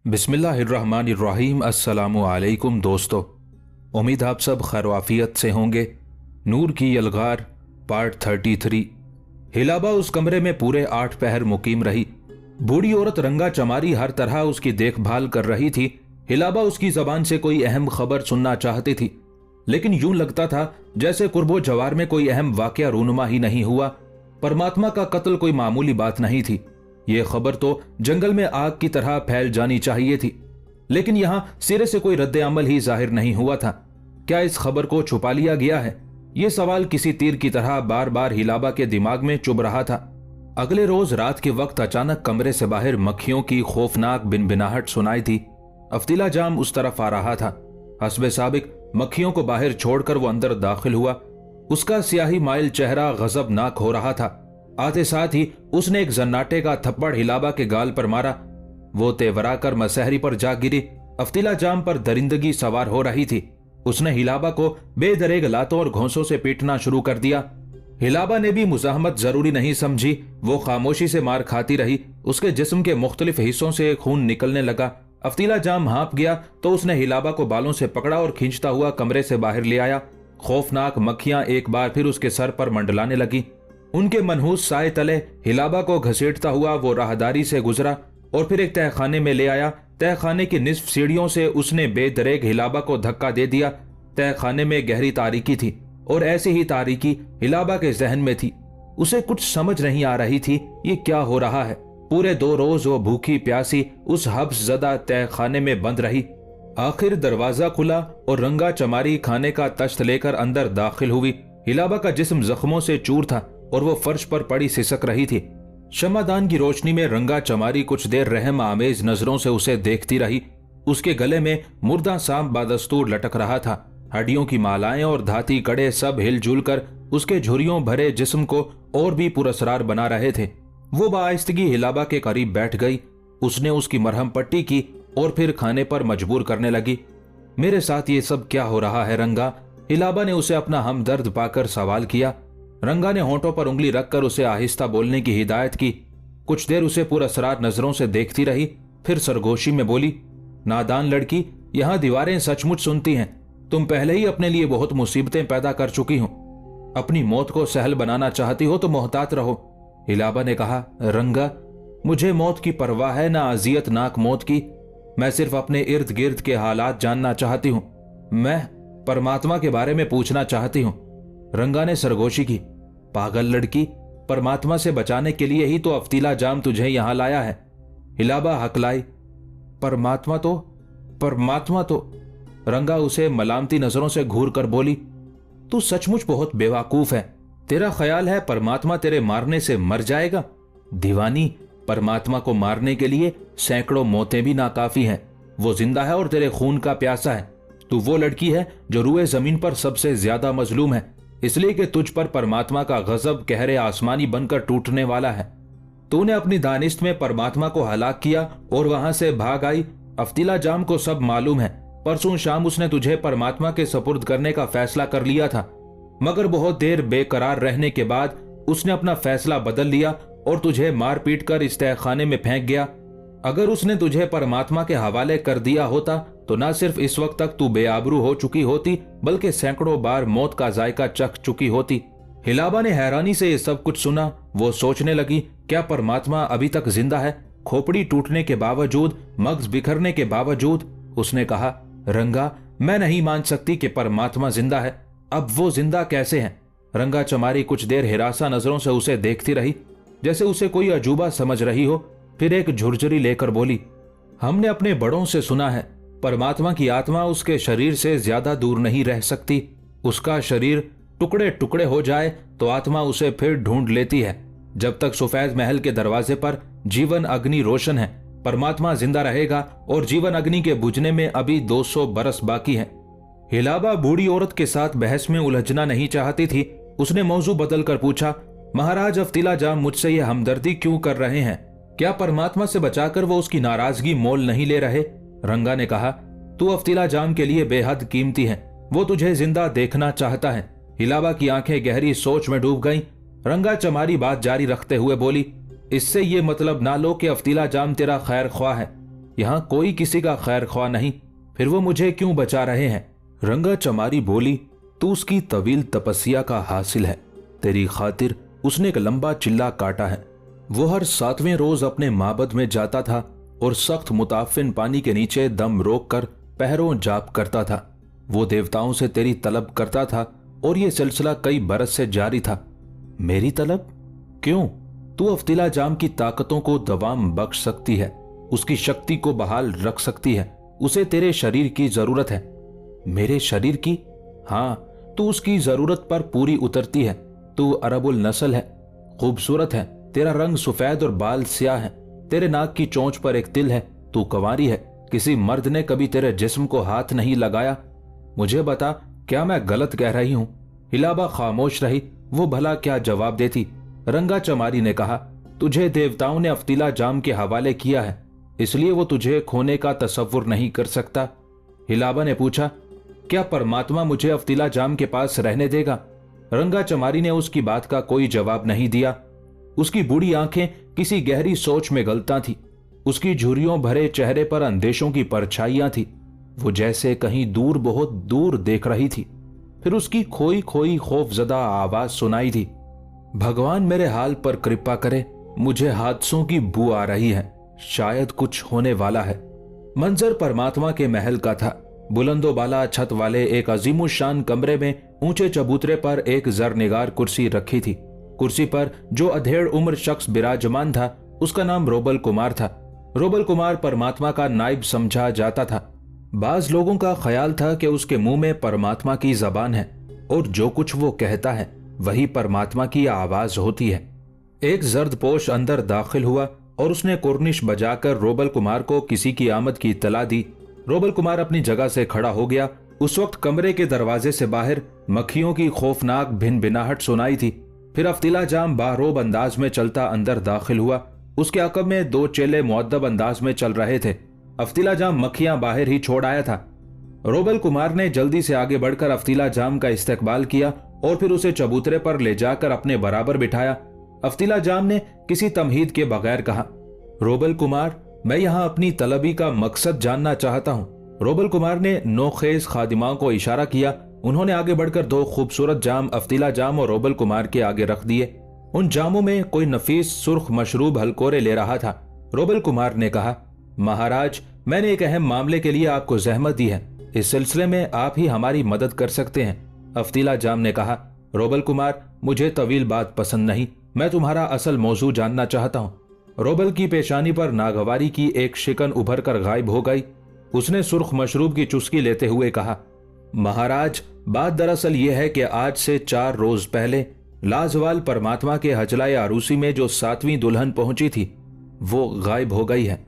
बिस्मिल्लाहिर्रहमानिर्रहीम। अस्सलामु अलैकुम दोस्तों, उम्मीद आप सब खैरवाफियत से होंगे। नूर की यलगार पार्ट 33। हिलाबा उस कमरे में पूरे 8 पहर मुकीम रही। बूढ़ी औरत रंगा चमारी हर तरह उसकी देखभाल कर रही थी। हिलाबा उसकी जबान से कोई अहम खबर सुनना चाहती थी, लेकिन यूं लगता था जैसे कुर्बो जवार में कोई अहम वाकया रूनुमा ही नहीं हुआ। परमात्मा का कत्ल कोई मामूली बात नहीं थी। यह खबर तो जंगल में आग की तरह फैल जानी चाहिए थी, लेकिन यहां सिरे से कोई रद्द अमल ही जाहिर नहीं हुआ था। क्या इस खबर को छुपा लिया गया है? यह सवाल किसी तीर की तरह बार बार हिलाबा के दिमाग में चुभ रहा था। अगले रोज रात के वक्त अचानक कमरे से बाहर मक्खियों की खौफनाक बिनबिनाहट सुनाई थी। अफ्तीला जाम उस तरफ आ रहा था। हस्बे साबिक मक्खियों को बाहर छोड़कर वो अंदर दाखिल हुआ। उसका स्याही माइल चेहरा गजबनाक हो रहा था। आते साथ ही उसने एक जन्नाटे का थप्पड़ हिलाबा के गाल पर मारा। वो तेवरा कर मसहरी पर जा गिरी। अफ्तीला जाम पर दरिंदगी सवार हो रही थी। उसने हिलाबा को बेदरेग लातों और घोंसों से पीटना शुरू कर दिया। हिलाबा ने भी मुजाहमत जरूरी नहीं समझी। वो खामोशी से मार खाती रही। उसके जिस्म के मुख्तलिफ हिस्सों से खून निकलने लगा। अफ्तीला जाम हाँप गया तो उसने हिलाबा को बालों से पकड़ा और खींचता हुआ कमरे से बाहर ले आया। खौफनाक मक्खियां एक बार फिर उसके सर पर मंडलाने लगी। उनके मनहूस साए तले हिलाबा को घसीटता हुआ वो राहदारी से गुजरा और फिर एक तहखाने में ले आया। तहखाने की निस्फ सीढ़ियों से उसने बेदरेग हिलाबा को धक्का दे दिया। तहखाने में गहरी तारीकी थी और ऐसी ही तारीकी हिलाबा के जहन में थी। उसे कुछ समझ नहीं आ रही थी ये क्या हो रहा है। पूरे 2 रोज वो भूखी प्यासी उस हब्स ज़दा तहखाने में बंद रही। आखिर दरवाजा खुला और रंगा चमारी खाने का तश्त लेकर अंदर दाखिल हुई। हिलाबा का जिस्म जख्मों से चूर था और वो फर्श पर पड़ी सिसक रही थी। शमादान की रोशनी में रंगा चमारी कुछ देर रहम आमेज नजरों से उसे देखती रही। उसके गले में मुर्दा सांप बादस्तूर लटक रहा था। हड्डियों की मालाएं और धाती कड़े सब हिलजुल कर उसके झुर्रियों भरे जिस्म को और भी पुरस्रार बना रहे थे। वो बाइस्तगी हिलाबा के करीब बैठ गई। उसने उसकी मरहम पट्टी की और फिर खाने पर मजबूर करने लगी। मेरे साथ ये सब क्या हो रहा है रंगा? हिलाबा ने उसे अपना हमदर्द पाकर सवाल किया। रंगा ने होंठों पर उंगली रखकर उसे आहिस्ता बोलने की हिदायत की। कुछ देर उसे पुरस्रार नजरों से देखती रही, फिर सरगोशी में बोली, नादान लड़की, यहां दीवारें सचमुच सुनती हैं। तुम पहले ही अपने लिए बहुत मुसीबतें पैदा कर चुकी हो। अपनी मौत को सहल बनाना चाहती हो तो मोहतात रहो। हिलाबा ने कहा, रंगा, मुझे मौत की परवाह है, ना अजियतनाक मौत की। मैं सिर्फ अपने इर्द गिर्द के हालात जानना चाहती हूँ। मैं परमात्मा के बारे में पूछना चाहती हूँ। रंगा ने सरगोशी की, पागल लड़की, परमात्मा से बचाने के लिए ही तो अफ्तीला जाम तुझे यहां लाया है। हिलाबा हकलाई, परमात्मा तो। रंगा उसे मलामती नजरों से घूर कर बोली, तू सचमुच बहुत बेवकूफ है। तेरा ख्याल है परमात्मा तेरे मारने से मर जाएगा? दीवानी, परमात्मा को मारने के लिए सैकड़ों मौतें भी नाकाफी हैं। वो जिंदा है और तेरे खून का प्यासा है। तू वो लड़की है जो रूए जमीन पर सबसे ज्यादा मजलूम है, इसलिए कि तुझ पर परमात्मा का गजब कहरे आसमानी बनकर टूटने वाला है। तूने अपनी दानिश्त में परमात्मा को हलाक किया और वहां से भाग आई। अफ्तीला जाम को सब मालूम है। परसों शाम उसने तुझे परमात्मा के सपुर्द करने का फैसला कर लिया था, मगर बहुत देर बेकरार रहने के बाद उसने अपना फैसला बदल लिया और तुझे मार पीट कर इस तहखाने में फेंक गया। अगर उसने तुझे परमात्मा के हवाले कर दिया होता तो न सिर्फ इस वक्त तक तू बेआबरू हो चुकी होती, बल्कि सैकड़ों बार मौत का जायका चख चुकी होती। हिलाबा ने हैरानी से ये सब कुछ सुना। वो सोचने लगी, क्या परमात्मा अभी तक जिंदा है? खोपड़ी टूटने के बावजूद, मग्ज बिखरने के बावजूद। उसने कहा, रंगा, मैं नहीं मान सकती कि परमात्मा जिंदा है। अब वो जिंदा कैसे है? रंगा चमारी कुछ देर हिरासा नजरों से उसे देखती रही, जैसे उसे कोई अजूबा समझ रही हो। फिर एक झुरझुरी लेकर बोली, हमने अपने बड़ों से सुना है, परमात्मा की आत्मा उसके शरीर से ज्यादा दूर नहीं रह सकती। उसका शरीर टुकड़े टुकड़े हो जाए तो आत्मा उसे फिर ढूंढ लेती है। जब तक सफेद महल के दरवाजे पर जीवन अग्नि रोशन है, परमात्मा जिंदा रहेगा और जीवन अग्नि के बुझने में अभी 200 बरस बाकी है। हिलाबा बूढ़ी औरत के साथ बहस में उलझना नहीं चाहती थी। उसने मौजू बदल कर पूछा, महाराज अफ्तीला जाम मुझसे ये हमदर्दी क्यों कर रहे हैं? क्या परमात्मा से बचाकर वो उसकी नाराजगी मोल नहीं ले रहे? रंगा ने कहा, तू अफ्तीला जाम के लिए बेहद कीमती है। वो तुझे जिंदा देखना चाहता है। हिलाबा की आंखें गहरी सोच में डूब गईं। रंगा चमारी बात जारी रखते हुए बोली, इससे ये मतलब ना लो कि अफ्तीला जाम तेरा खैर ख्वाह है। यहाँ कोई किसी का खैर ख्वाह नहीं, फिर वो मुझे क्यों बचा रहे हैं? रंगा चमारी बोली, तू उसकी तवील तपस्या का हासिल है। तेरी खातिर उसने एक लंबा चिल्ला काटा है। वो हर 7वें रोज अपने माबद में जाता था और सख्त मुताफिन पानी के नीचे दम रोक कर पहरों जाप करता था। वो देवताओं से तेरी तलब करता था और ये सिलसिला कई बरस से जारी था। मेरी तलब? क्यों? तू अफ्तिला जाम की ताकतों को दवाम बख्श सकती है, उसकी शक्ति को बहाल रख सकती है। उसे तेरे शरीर की जरूरत है। मेरे शरीर की? हाँ, तू उसकी जरूरत पर पूरी उतरती है। तू अरबुल नस्ल है, खूबसूरत है, तेरा रंग सफेद और बाल स्याह है, तेरे नाक की चोंच पर एक तिल है, तू कंवारी है, किसी मर्द ने कभी तेरे जिस्म को हाथ नहीं लगाया। मुझे बता, क्या मैं गलत कह रही हूं? हिलाबा खामोश रही। वो भला क्या जवाब देती? रंगा चमारी ने कहा, तुझे देवताओं ने अफ्तिला जाम के हवाले किया है, इसलिए वो तुझे खोने का तसव्वुर नहीं कर सकता। हिलाबा ने पूछा, क्या परमात्मा मुझे अफ्तिला जाम के पास रहने देगा? रंगा चमारी ने उसकी बात का कोई जवाब नहीं दिया। उसकी बूढ़ी आंखें किसी गहरी सोच में गलता थी। उसकी झुर्रियों भरे चेहरे पर अंदेशों की परछाइयां थी। वो जैसे कहीं दूर, बहुत दूर देख रही थी। फिर उसकी खोई खोई खौफजदा आवाज सुनाई दी, भगवान मेरे हाल पर कृपा करे, मुझे हादसों की बू आ रही है, शायद कुछ होने वाला है। मंजर परमात्मा के महल का था। बुलंदो बाला छत वाले एक अजीमुशान कमरे में ऊंचे चबूतरे पर एक जरनिगार कुर्सी रखी थी। कुर्सी पर जो अधेड़ उम्र शख्स विराजमान था, उसका नाम रोबल कुमार था। रोबल कुमार परमात्मा का नाइब समझा जाता था। बाज लोगों का ख्याल था कि उसके मुंह में परमात्मा की जबान है और जो कुछ वो कहता है वही परमात्मा की आवाज होती है। एक जर्दपोश अंदर दाखिल हुआ और उसने कुर्निश बजाकर रोबल कुमार को किसी की आमद की इत्तला दी। रोबल कुमार अपनी जगह से खड़ा हो गया। उस वक्त कमरे के दरवाजे से बाहर मक्खियों की खौफनाक भिनभिनाहट सुनाई थी। फिर अफ्तिला जाम बारोब अंदाज में चलता अंदर दाखिल हुआ। उसके अकब में 2 चेले मुअद्दब अंदाज में चल रहे थे। अफ्तिला जाम मक्खियां बाहर ही छोड़ आया था। रोबल कुमार ने जल्दी से आगे बढ़कर अफ्तिला जाम का इस्तकबाल किया और फिर उसे चबूतरे पर ले जाकर अपने बराबर बिठाया। अफ्तिला जाम ने किसी तमहीद के बगैर कहा, रोबल कुमार, मैं यहाँ अपनी तलबी का मकसद जानना चाहता हूँ। रोबल कुमार ने नौखेज खादिमाओं को इशारा किया। उन्होंने आगे बढ़कर 2 खूबसूरत जाम अफ्तिला जाम और रोबल कुमार के आगे रख दिए। उन जामों में कोई नफीस सुर्ख मशरूब हलकोरे ले रहा था। रोबल कुमार ने कहा, महाराज, मैंने एक अहम मामले के लिए आपको जहमत दी है। इस सिलसिले में आप ही हमारी मदद कर सकते हैं। अफ्तिला जाम ने कहा, रोबल कुमार, मुझे तवील बात पसंद नहीं, मैं तुम्हारा असल मौजू जानना चाहता हूँ। रोबल की पेशानी पर नागवारी की एक शिकन उभर कर गायब हो गई। उसने सुर्ख मशरूब की चुस्की लेते हुए कहा, महाराज, बात दरअसल यह है कि आज से 4 रोज पहले लाजवाल परमात्मा के हजलाए आरूसी में जो 7वीं दुल्हन पहुंची थी, वो गायब हो गई है।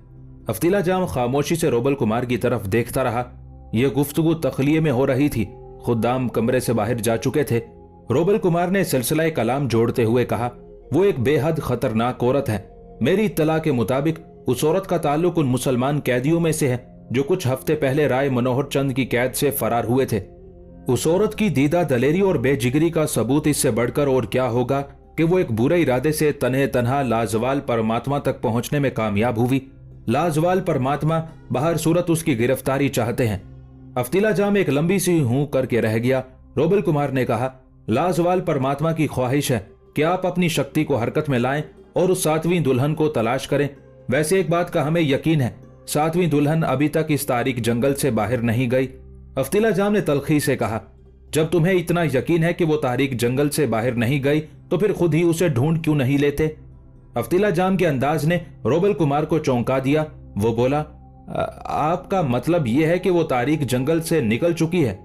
अफ्तिला जाम खामोशी से रोबल कुमार की तरफ देखता रहा। यह गुफ्तगू तखलिये में हो रही थी। खुद्दाम कमरे से बाहर जा चुके थे। रोबल कुमार ने सिलसिला कलाम जोड़ते हुए कहा, वो एक बेहद खतरनाक औरत है। मेरी इत्तला के मुताबिक उस औरत का ताल्लुक उन मुसलमान कैदियों में से है जो कुछ हफ्ते पहले राय मनोहर चंद की कैद से फरार हुए थे। उस औरत की दीदा दलेरी और बेजिगरी का सबूत इससे बढ़कर और क्या होगा कि वो एक बुरे इरादे से तन्हे तन्हा लाजवाल परमात्मा तक पहुंचने में कामयाब हुई। लाजवाल परमात्मा बहर सूरत उसकी गिरफ्तारी चाहते हैं। अफ्तिला जाम एक लंबी सी हूं करके रह गया। रोबल कुमार ने कहा, लाजवाल परमात्मा की ख्वाहिश है कि आप अपनी शक्ति को हरकत में लाएं और उस 7वीं दुल्हन को तलाश करें। वैसे एक बात का हमें यकीन है, 7वीं दुल्हन अभी तक इस तारीख जंगल से बाहर नहीं गई। अफ्तिला जाम ने तलखी से कहा, जब तुम्हें इतना यकीन है कि वो तारीख जंगल से बाहर नहीं गई, तो फिर खुद ही उसे ढूंढ क्यों नहीं लेते? अफ्तिला जाम के अंदाज ने रोबल कुमार को चौंका दिया। वो बोला, आपका मतलब यह है कि वो तारीख जंगल से निकल चुकी है?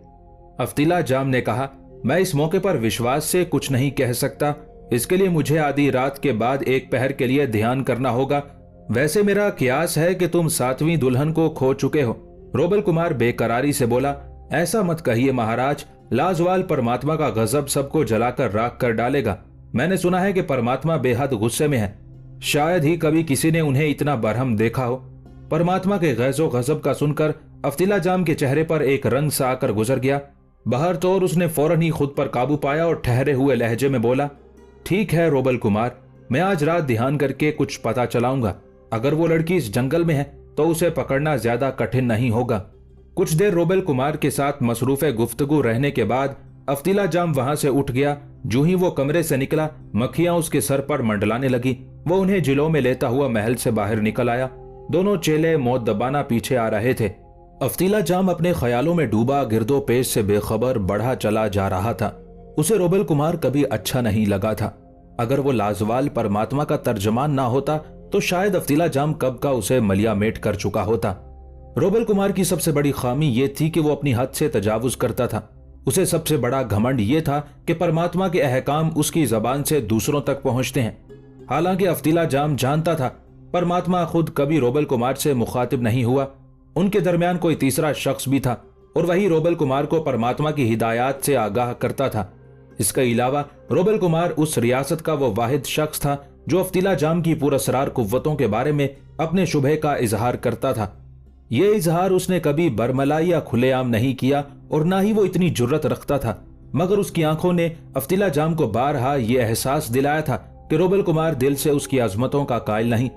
अफ्तिला जाम ने कहा, मैं इस मौके पर विश्वास से कुछ नहीं कह सकता। इसके लिए मुझे आधी रात के बाद एक पहर के लिए ध्यान करना होगा। वैसे मेरा कियास है कि तुम 7वीं दुल्हन को खो चुके हो। रोबल कुमार बेकरारी से बोला, ऐसा मत कहिए महाराज, लाजवाल परमात्मा का गजब सबको जलाकर राख कर डालेगा। मैंने सुना है कि परमात्मा बेहद गुस्से में है। शायद ही कभी किसी ने उन्हें इतना बरहम देखा हो। परमात्मा के गैजो गजब का सुनकर अफ्तिला जाम के चेहरे पर एक रंग सा आकर गुजर गया। बहर तौर उसने फौरन ही खुद पर काबू पाया और ठहरे हुए लहजे में बोला, ठीक है रोबल कुमार, मैं आज रात ध्यान करके कुछ पता चलाऊंगा। अगर वो लड़की इस जंगल में है तो उसे पकड़ना ज्यादा कठिन नहीं होगा। कुछ देर रोबेल कुमार के साथ मसरूफे गुफ्तगू रहने के बाद अफ्तीला जाम वहां से उठ गया। जो ही वो कमरे से निकला, मक्खियां उसके सर पर मंडलाने लगी। वो उन्हें जिलों में लेता हुआ महल से बाहर निकल आया। दोनों चेले मौत दबाना पीछे आ रहे थे। अफ्तीला जाम अपने ख्यालों में डूबा गिरदो पेश से बेखबर बढ़ा चला जा रहा था। उसे रोबेल कुमार कभी अच्छा नहीं लगा था। अगर वो लाजवाल परमात्मा का तर्जमान ना होता तो शायद अफ्तीला जाम कब का उसे मलिया मेट कर चुका होता। रोबेल कुमार की सबसे बड़ी खामी यह थी कि वो अपनी हद से तजावुज करता था। उसे सबसे बड़ा घमंड यह था कि परमात्मा के अहकाम उसकी जबान से दूसरों तक पहुंचते हैं। हालांकि अफ्तीला जाम जानता था परमात्मा खुद कभी रोबेल कुमार से मुखातिब नहीं हुआ। उनके दरमियान कोई तीसरा शख्स भी था और वही रोबेल कुमार को परमात्मा की हिदायत से आगाह करता था। इसके अलावा रोबेल कुमार उस रियासत का वो वाहिद शख्स था जो अफ्तीला जाम की पुरअसरार कुव्वतों के बारे में अपने शुबहे का इजहार करता था। ये इजहार उसने कभी बरमला या खुलेआम नहीं किया और ना ही वो इतनी जुर्रत रखता था, मगर उसकी आंखों ने अफ्तीला जाम को बारहा ये एहसास दिलाया था कि रोबेल कुमार दिल से उसकी अजमतों का कायल नहीं।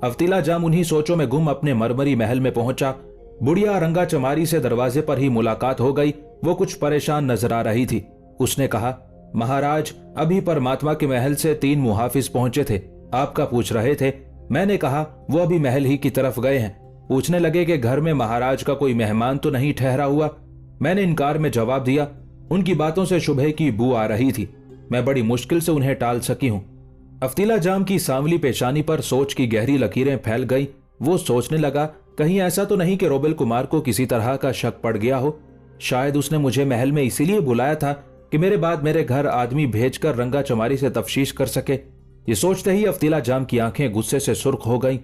अफ्तीला जाम उन्हीं सोचों में गुम अपने मरमरी महल में पहुंचा। बुढ़िया रंगा चमारी से दरवाजे पर ही मुलाकात हो गई। वो कुछ परेशान नजर आ रही थी। उसने कहा, महाराज, अभी परमात्मा के महल से 3 मुहाफिज पहुंचे थे, आपका पूछ रहे थे। मैंने कहा वो अभी महल ही की तरफ गए हैं। पूछने लगे कि घर में महाराज का कोई मेहमान तो नहीं ठहरा हुआ। मैंने इनकार में जवाब दिया। उनकी बातों से शुबह की बू आ रही थी। मैं बड़ी मुश्किल से उन्हें टाल सकी हूं। अफ्तीला जाम की सांवली पेशानी पर सोच की गहरी लकीरें फैल गई। वो सोचने लगा, कहीं ऐसा तो नहीं कि रोबेल कुमार को किसी तरह का शक पड़ गया हो। शायद उसने मुझे महल में इसीलिए बुलाया था कि मेरे बाद मेरे घर आदमी भेजकर रंगा चमारी से तफ्शीश कर सके। ये सोचते ही अफ्तीला जाम की आंखें गुस्से से सुर्ख हो गईं।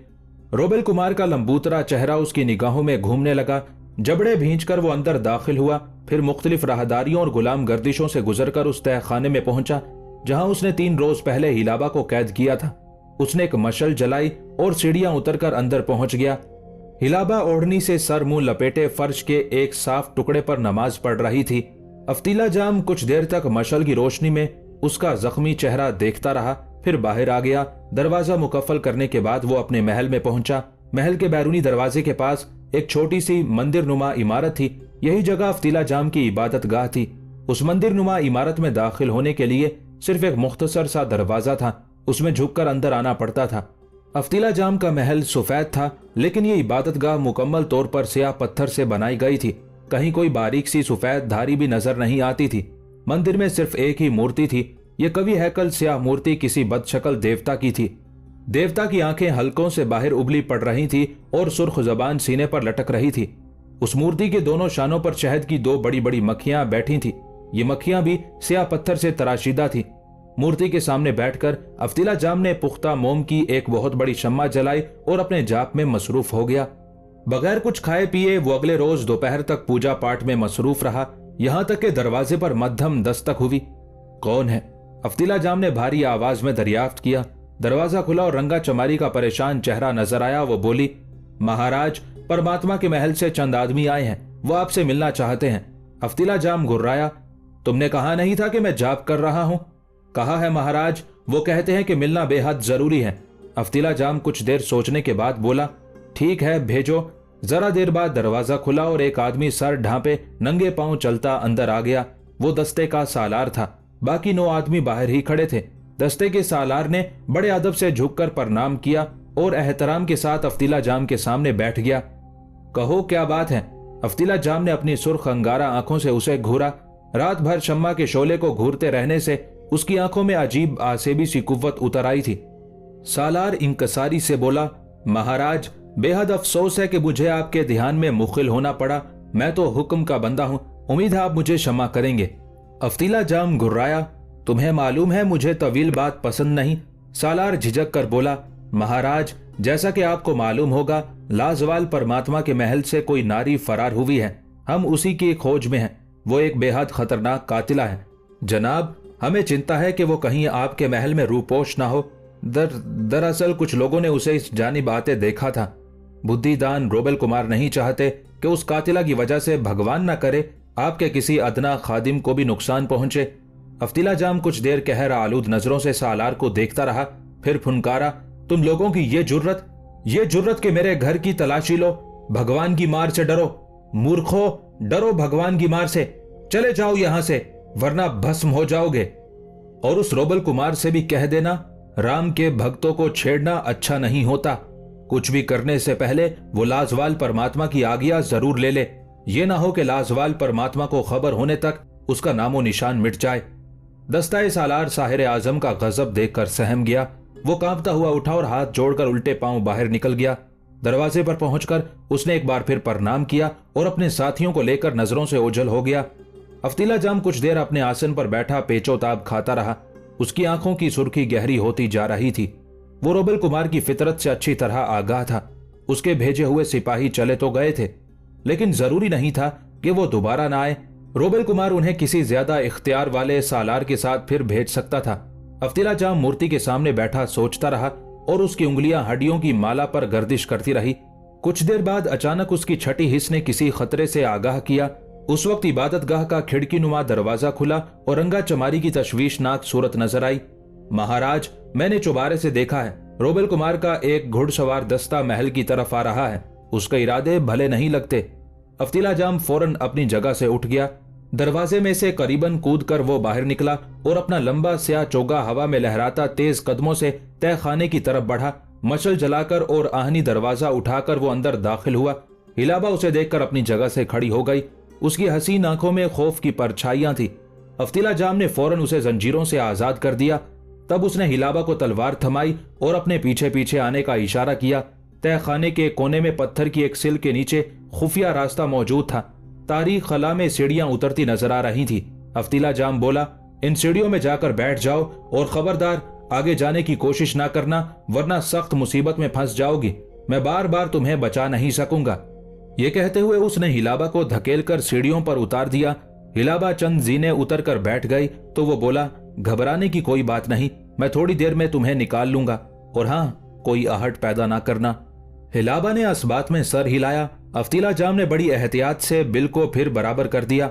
रोबेल कुमार का लंबूतरा चेहरा उसकी निगाहों में घूमने लगा। जबड़े भींचकर वो अंदर दाखिल हुआ, फिर मुख्तलिफ राहदारियों और गुलाम गर्दिशों से गुजरकर उस तहखाने में पहुंचा जहां उसने 3 रोज पहले हिलाबा को कैद किया था। उसने एक मशल जलाई और सीढ़ियां उतरकर अंदर पहुंच गया। हिलाबा ओढ़नी से सर मुंह लपेटे फर्श के एक साफ टुकड़े पर नमाज पढ़ रही थी। अफ्तीला जाम कुछ देर तक मशल की रोशनी में उसका जख्मी चेहरा देखता रहा, फिर बाहर आ गया। दरवाजा मुकफ्फल करने के बाद वो अपने महल में पहुंचा। महल के बैरूनी दरवाजे के पास एक छोटी सी मंदिर नुमा इमारत थी। यही जगह अफ्तीला जाम की इबादत गाह थी। उस मंदिर नुमा इमारत में दाखिल होने के लिए सिर्फ एक मुख्तसर सा दरवाजा था। उसमें झुककर अंदर आना पड़ता था। अफ्तीला जाम का महल सफेद था, लेकिन ये इबादत गाह मुकम्मल तौर पर स्याह पत्थर से बनाई गई थी। कहीं कोई बारीक सी सफेद धारी भी नजर नहीं आती थी। मंदिर में सिर्फ एक ही मूर्ति थी। यह कवि हैकल स्याह मूर्ति किसी बदशक्ल देवता की थी। देवता की आंखें हलकों से बाहर उबली पड़ रही थी और सुर्ख जबान सीने पर लटक रही थी। उस मूर्ति के दोनों शानों पर शहद की 2 बड़ी बड़ी मक्खियां बैठी थी। ये मक्खियां भी स्याह पत्थर से तराशीदा थी। मूर्ति के सामने बैठकर अफ्तीला जाम ने पुख्ता मोम की एक बहुत बड़ी शम्मा जलाई और अपने जाप में मसरूफ हो गया। बगैर कुछ खाए पिए वो अगले रोज दोपहर तक पूजा पाठ में मसरूफ रहा, यहां तक के दरवाजे पर मध्यम दस्तक हुई। कौन है? अफ्तीला जाम ने भारी आवाज में दरियाफ्त किया। दरवाजा खुला और रंगा चमारी का परेशान चेहरा नजर आया। वो बोली, महाराज, परमात्मा के महल से चंद आदमी आए हैं, वो आपसे मिलना चाहते हैं। अफ्तीला जाम घुर्राया। तुमने कहा नहीं था कि मैं जाप कर रहा हूं? कहा है महाराज, वो कहते हैं कि मिलना बेहद जरूरी है। अफ्तीला जाम कुछ देर सोचने के बाद बोला, ठीक है, भेजो। जरा देर बाद दरवाजा खुला और एक आदमी सर ढांपे नंगे पांव चलता अंदर आ गया। वो दस्ते का सालार था। बाकी 9 आदमी बाहर ही खड़े थे। दस्ते के सालार ने बड़े अदब से झुककर प्रणाम किया और एहतराम के साथ अफ्तीला जाम के सामने बैठ गया। कहो, क्या बात है? अफ्तीला जाम ने अपनी सुर्ख अंगारा आंखों से उसे घूरा। रात भर शम्मा के शोले को घूरते रहने से उसकी आंखों में अजीब आसेबी सी कुव्वत उतर आई थी। सालार इंकसारी से बोला, महाराज, बेहद अफसोस है कि मुझे आपके ध्यान में मुखिल होना पड़ा। मैं तो हुक्म का बंदा हूं, उम्मीद है आप मुझे क्षमा करेंगे। अफ्तीला जाम घुर्राया। तुम्हें मालूम है मुझे तवील बात पसंद नहीं। सालार झिझक कर बोला, महाराज, जैसा कि आपको मालूम होगा, लाजवाल परमात्मा के महल से कोई नारी फरार हुई है। हम उसी की खोज में हैं। वो एक बेहद खतरनाक कातिला है। जनाब, हमें चिंता है कि वो कहीं आपके महल में रूपोश ना हो। दरअसल कुछ लोगों ने उसे इस जानिब आते देखा था। बुद्धिदान रोबेल कुमार नहीं चाहते कि उस कातिला की वजह से भगवान न करे आपके किसी अदना खादिम को भी नुकसान पहुंचे। अफ्तीला जाम कुछ देर कहर आलूद नजरों से सालार को देखता रहा, फिर फुनकारा, तुम लोगों की ये जुर्रत! ये जुर्रत के मेरे घर की तलाशी लो, भगवान की मार से डरो, मूर्खो, डरो भगवान की मार से, चले जाओ यहां से वरना भस्म हो जाओगे। और उस रोबल कुमार से भी कह देना, राम के भक्तों को छेड़ना अच्छा नहीं होता। कुछ भी करने से पहले वो लाजवाल परमात्मा की आज्ञा जरूर ले ले। ये ना हो कि लाजवाल परमात्मा को खबर होने तक उसका नामो निशान मिट जाए। दस्ताए सालार साहिर आजम का गजब देखकर सहम गया। वो कांपता हुआ उठा और हाथ जोड़कर उल्टे पांव बाहर निकल गया। दरवाजे पर पहुंचकर उसने एक बार फिर प्रणाम किया और अपने साथियों को लेकर नजरों से ओझल हो गया। अफ्तीला जाम कुछ देर अपने आसन पर बैठा पेचोताब खाता रहा। उसकी आंखों की सुर्खी गहरी होती जा रही थी। वो रोबल कुमार की फितरत से अच्छी तरह आगाह था। उसके भेजे हुए सिपाही चले तो गए थे, लेकिन जरूरी नहीं था कि वो दोबारा ना आए। रोबल कुमार उन्हें किसी ज्यादा इख्तियार वाले सालार के साथ फिर भेज सकता था। अफ्तीला जाम मूर्ति के सामने बैठा सोचता रहा और उसकी उंगलियां हड्डियों की माला पर गर्दिश करती रही। कुछ देर बाद अचानक उसकी छठी हिस्स ने किसी खतरे से आगाह किया। उस वक्त इबादतगाह का खिड़की नुमा दरवाजा खुला और रंगा चमारी की तशवीशनाक सूरत नजर आई। महाराज, मैंने चौबारे से देखा है, रोबल कुमार का एक घुड़सवार दस्ता महल की तरफ आ रहा है। उसके इरादे भले नहीं लगते। अफ्तीला जाम फौरन अपनी जगह से उठ गया। दरवाजे में से करीबन कूदकर वो बाहर निकला और अपना लंबा स्याह चोगा हवा में लहराता तेज कदमों से तय खाने की तरफ बढ़ा। मशल जलाकर और आहनी दरवाजा उठाकर वो अंदर दाखिल हुआ। हिलाबा उसे देखकर अपनी जगह से खड़ी हो गई। उसकी हसीन आंखों में खौफ की परछाइयां थी। अफ्तीला जाम ने फौरन उसे जंजीरों से आजाद कर दिया। तब उसने हिलाबा को तलवार थमाई और अपने पीछे पीछे आने का इशारा किया। तय खाने के कोने में पत्थर की एक सिल के नीचे खुफिया रास्ता मौजूद था। तारीख खला में सीढ़ियां उतरती नजर आ रही थी। अफ्तीला जाम बोला, इन सीढ़ियों में जाकर बैठ जाओ और खबरदार आगे जाने की कोशिश ना करना, वरना सख्त मुसीबत में फंस जाओगी। मैं बार बार तुम्हें बचा नहीं सकूंगा। ये कहते हुए उसने हिलाबा को धकेलकर सीढ़ियों पर उतार दिया। हिलाबा चंद जीने उतर कर बैठ गई तो वो बोला, घबराने की कोई बात नहीं, मैं थोड़ी देर में तुम्हें निकाल लूंगा, और हाँ, कोई आहट पैदा ना करना। हिलाबा ने इस बात में सर हिलाया। अफ्तीला जाम ने बड़ी एहतियात से बिल को फिर बराबर कर दिया।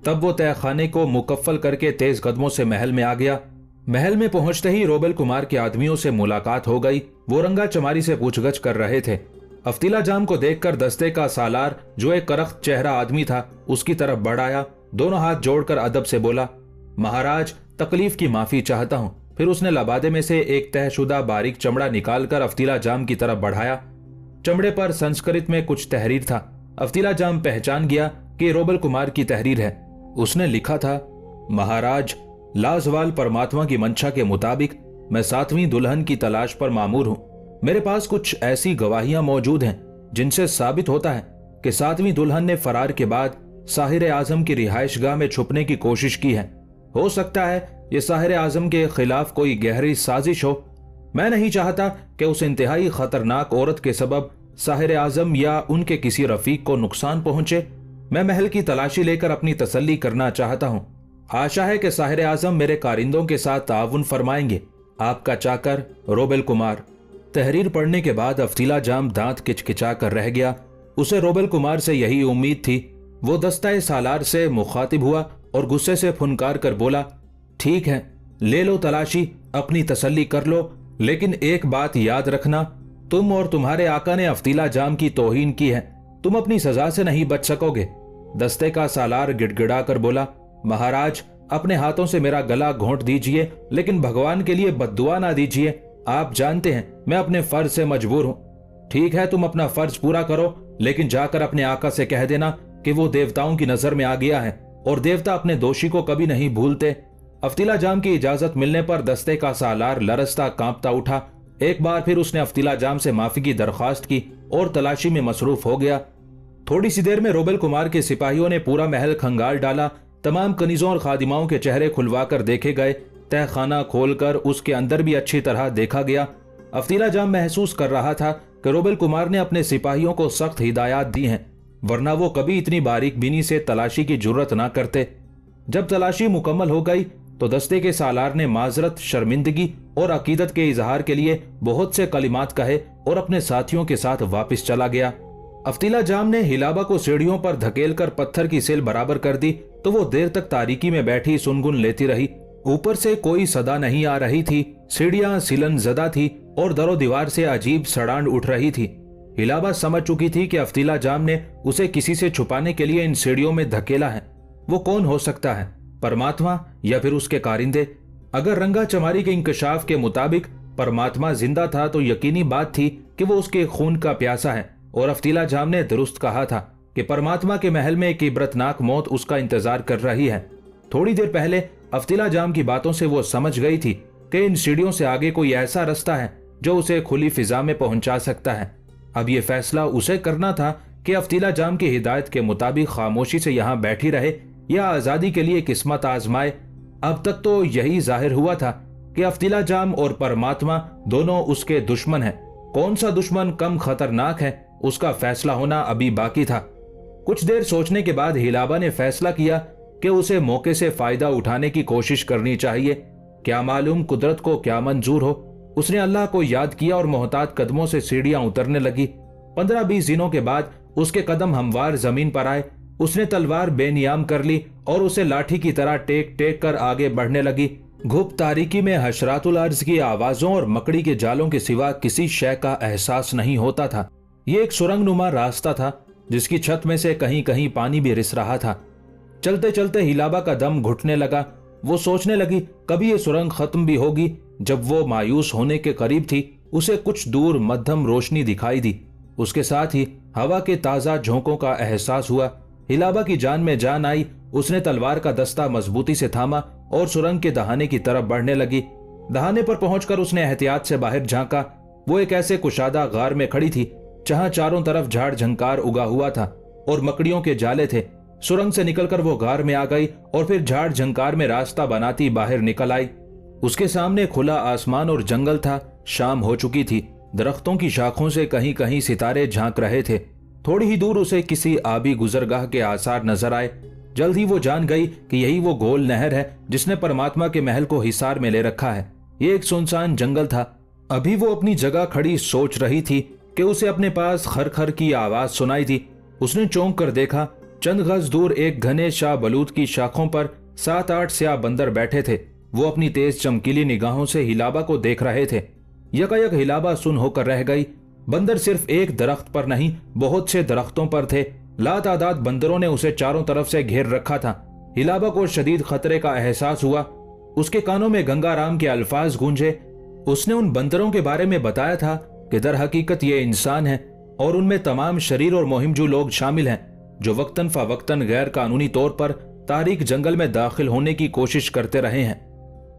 तब वो तय खाने को मुकफ्फल करके तेज कदमों से महल में आ गया। महल में पहुंचते ही रोबल कुमार के आदमियों से मुलाकात हो गई। वो रंगा चमारी से पूछगछ कर रहे थे। अफ्तीला जाम को देखकर दस्ते का सालार, जो एक करख्त चेहरा आदमी था, उसकी तरफ बढ़ आया। दोनों हाथ जोड़कर अदब से बोला, महाराज, तकलीफ की माफी चाहता हूं। फिर उसने लबादे में से एक तहशुदा बारीक चमड़ा निकालकर अफ्तीला जाम की तरफ बढ़ाया। चमड़े पर संस्कृत में कुछ तहरीर था। अफ्तीला जाम पहचान गया कि रोबल कुमार की तहरीर है। उसने लिखा था, महाराज, लाजवाल परमात्मा की मंशा के मुताबिक मैं 7वीं दुल्हन की तलाश पर मामूर हूं। मेरे पास कुछ ऐसी गवाहियां मौजूद हैं जिनसे साबित होता है कि 7वीं दुल्हन ने फरार के बाद साहिर आजम की रिहाइशगाह में छुपने की कोशिश की है। हो सकता है ये साहिर आजम के खिलाफ कोई गहरी साजिश हो। मैं नहीं चाहता कि उस इंतहाई खतरनाक औरत के सबब साहिर आजम या उनके किसी रफीक को नुकसान पहुंचे। मैं महल की तलाशी लेकर अपनी तसल्ली करना चाहता हूं। आशा है कि साहिर आजम मेरे कारिंदों के साथ ताउन फरमाएंगे। आपका चाकर, रोबल कुमार। तहरीर पढ़ने के बाद अफ्तीला जाम दांत किचकिचा कर रह गया। उसे रोबल कुमार से यही उम्मीद थी। वो दस्ताए सालार से मुखातिब हुआ और गुस्से से फुनकार कर बोला, ठीक है, ले लो तलाशी, अपनी तसल्ली कर लो, लेकिन एक बात याद रखना, तुम और तुम्हारे आका ने अफ्तीला जाम की तौहीन की है। तुम अपनी सजा से नहीं बच सकोगे। दस्ते का सालार गिड़गिड़ा कर बोला, महाराज, अपने हाथों से मेरा गला घोंट दीजिए, लेकिन भगवान के लिए बद्दुआ ना दीजिए। आप जानते हैं मैं अपने फर्ज से मजबूर हूं। ठीक है, तुम अपना फर्ज पूरा करो, लेकिन जाकर अपने आका से कह देना कि वो देवताओं की नजर में आ गया है और देवता अपने दोषी को कभी नहीं भूलते। अफ्तीला जाम की इजाजत मिलने पर दस्ते का सालार लरसता कांपता उठा। एक बार फिर उसने अफ्तीला जाम से माफी की दरख्वास्त की और तलाशी में मसरूफ हो गया। थोड़ी सी देर में रोबल कुमार के सिपाहियों ने पूरा महल खंगाल डाला। तमाम कनीजों और खादिमाओं के चेहरे खुलवाकर देखे गए। तह खाना खोलकर उसके अंदर भी अच्छी तरह देखा गया। अफ्तीला जाम महसूस कर रहा था कि रोबल कुमार ने अपने सिपाहियों को सख्त हिदायत दी हैं, वरना वो कभी इतनी बारीक बीनी से तलाशी की जुर्रत ना करते। जब तलाशी मुकम्मल हो गई तो दस्ते के सालार ने माजरत, शर्मिंदगी और अकीदत के इजहार के लिए बहुत से कलिमात कहे और अपने साथियों के साथ वापस चला गया। अफ्तीला जाम ने हिलाबा को सीढ़ियों पर धकेलकर पत्थर की सिल बराबर कर दी तो वो देर तक तारीकी में बैठी सुनगुन लेती रही। ऊपर से कोई सदा नहीं आ रही थी। सीढ़ियां सिलन जदा थी और दरो दीवार से अजीब सड़ांड उठ रही थी। हिलाबा समझ चुकी थी कि अफ्तीला जाम ने उसे किसी से छुपाने के लिए इन सीढ़ियों में धकेला है। वो कौन हो सकता है, परमात्मा या फिर उसके कारिंदे? अगर रंगा चमारी के इंकशाफ के मुताबिक परमात्मा जिंदा था तो यकीनी बात थी कि वो उसके खून का प्यासा है, और अफ्तीला जाम ने दुरुस्त कहा था कि परमात्मा के महल में एक इबरतनाक मौत उसका इंतजार कर रही है। थोड़ी देर पहले अफ्तीला जाम की बातों से वो समझ गई थी कि इन सीढ़ियों से आगे कोई ऐसा रास्ता है जो उसे खुली फिजा में पहुंचा सकता है। अब ये फैसला उसे करना था कि अफ्तीला जाम की हिदायत के मुताबिक खामोशी से यहाँ बैठी रहे या आजादी के लिए किस्मत आजमाए। अब तक तो यही जाहिर हुआ था कि अफ्तीला जाम और परमात्मा दोनों उसके दुश्मन हैं। कौन सा दुश्मन कम खतरनाक है, उसका फैसला होना अभी बाकी था। कुछ देर सोचने के बाद हिलाबा ने फैसला किया कि उसे मौके से फायदा उठाने की कोशिश करनी चाहिए। क्या मालूम कुदरत को क्या मंजूर हो। उसने अल्लाह को याद किया और मोहतात कदमों से सीढ़ियां उतरने लगी। 15-20 दिनों के बाद उसके कदम हमवार जमीन पर आए। उसने तलवार बेनियाम कर ली और उसे लाठी की तरह टेक टेक कर आगे बढ़ने लगी। घुप तारीकी में हशरातुल अर्ज की आवाजों और मकड़ी के जालों के सिवा किसी शय का एहसास नहीं होता था। ये एक सुरंगनुमा रास्ता था जिसकी छत में से कहीं कहीं पानी भी रिस रहा था। चलते चलते हिलाबा का दम घुटने लगा। वो सोचने लगी कभी ये सुरंग खत्म भी होगी। जब वो मायूस होने के करीब थी उसे कुछ दूर मध्यम रोशनी दिखाई दी। उसके साथ ही हवा के ताजा झोंकों का एहसास हुआ। हिलाबा की जान में जान आई। उसने तलवार का दस्ता मजबूती से थामा और सुरंग के दहाने की तरफ बढ़ने लगी। दहाने पर पहुंचकर उसने एहतियात से बाहर झांका। वो एक ऐसे कुशादा गार में खड़ी थी जहां चारों तरफ झाड़ झंकार उगा हुआ था और मकड़ियों के जाले थे। सुरंग से निकलकर वो गार में आ गई और फिर झाड़ झंकार में रास्ता बनाती बाहर निकल आई। उसके सामने खुला आसमान और जंगल था। शाम हो चुकी थी। दरख्तों की शाखों से कहीं कहीं सितारे झांक रहे थे। थोड़ी ही दूर उसे किसी आबी गुजरगाह के आसार नजर आए। जल्द ही वो जान गई कि यही वो गोल नहर है जिसने परमात्मा के महल को हिसार में ले रखा है। ये एक सुनसान जंगल था। अभी वो अपनी जगह खड़ी सोच रही थी कि उसे अपने पास खरखर की आवाज सुनाई दी। उसने चौंक कर देखा। चंद गज दूर एक घने शाह बलूत की शाखों पर 7-8 स्याह बंदर बैठे थे। वो अपनी तेज चमकीली निगाहों से हिलाबा को देख रहे थे। यकायक हिलाबा सुन होकर रह गई। बंदर सिर्फ एक दरख्त पर नहीं, बहुत से दरख्तों पर थे। लातादाद बंदरों ने उसे चारों तरफ से घेर रखा था। हिलाबा को शदीद खतरे का एहसास हुआ। उसके कानों में गंगाराम के अल्फाज गूंजे। उसने उन बंदरों के बारे में बताया था कि दर हकीकत ये इंसान है और उनमें तमाम शरीर और मोहिमजू लोग शामिल हैं जो वक्तन फवक्तन गैर कानूनी तौर पर तारीक जंगल में दाखिल होने की कोशिश करते रहे हैं।